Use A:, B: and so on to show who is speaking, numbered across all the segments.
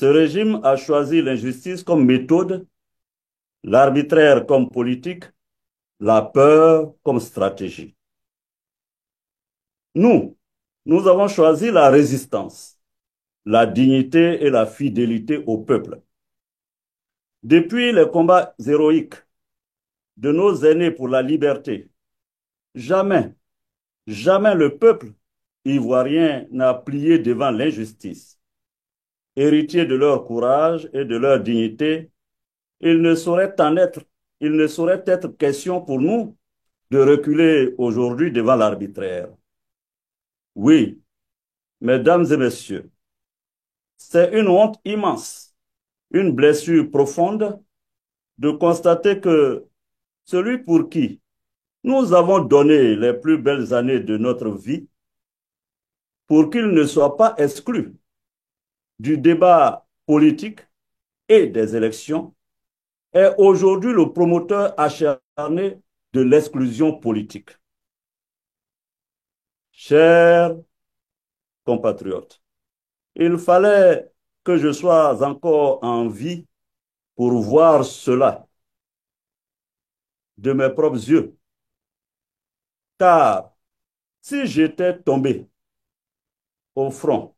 A: Ce régime a choisi l'injustice comme méthode, l'arbitraire comme politique, la peur comme stratégie. Nous avons choisi la résistance, la dignité et la fidélité au peuple. Depuis les combats héroïques de nos aînés pour la liberté, jamais, jamais le peuple ivoirien n'a plié devant l'injustice. Héritier de leur courage et de leur dignité, il ne saurait être question pour nous de reculer aujourd'hui devant l'arbitraire. Oui, mesdames et messieurs, c'est une honte immense, une blessure profonde de constater que celui pour qui nous avons donné les plus belles années de notre vie, pour qu'il ne soit pas exclu du débat politique et des élections, est aujourd'hui le promoteur acharné de l'exclusion politique. Chers compatriotes, il fallait que je sois encore en vie pour voir cela de mes propres yeux. Car si j'étais tombé au front,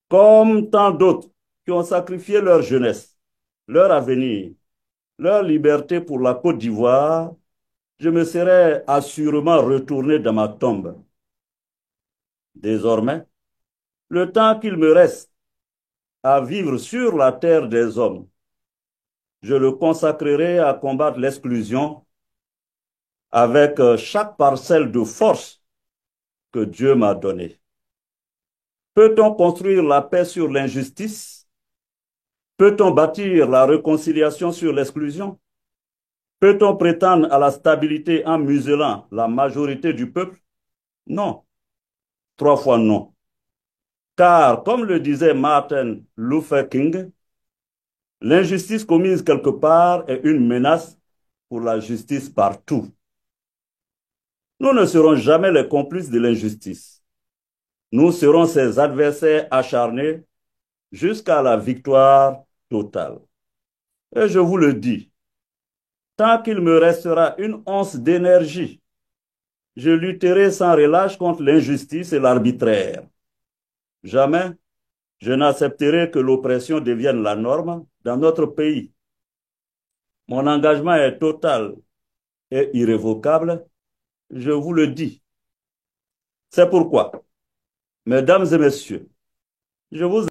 A: comme tant d'autres qui ont sacrifié leur jeunesse, leur avenir, leur liberté pour la Côte d'Ivoire, je me serais assurément retourné dans ma tombe. Désormais, le temps qu'il me reste à vivre sur la terre des hommes, je le consacrerai à combattre l'exclusion avec chaque parcelle de force que Dieu m'a donnée. Peut-on construire la paix sur l'injustice? Peut-on bâtir la réconciliation sur l'exclusion? Peut-on prétendre à la stabilité en muselant la majorité du peuple? Non, 3 fois non. Car, comme le disait Martin Luther King, l'injustice commise quelque part est une menace pour la justice partout. Nous ne serons jamais les complices de l'injustice. Nous serons ses adversaires acharnés jusqu'à la victoire totale. Et je vous le dis, tant qu'il me restera une once d'énergie, je lutterai sans relâche contre l'injustice et l'arbitraire. Jamais je n'accepterai que l'oppression devienne la norme dans notre pays. Mon engagement est total et irrévocable, je vous le dis. C'est pourquoi, mesdames et messieurs, je vous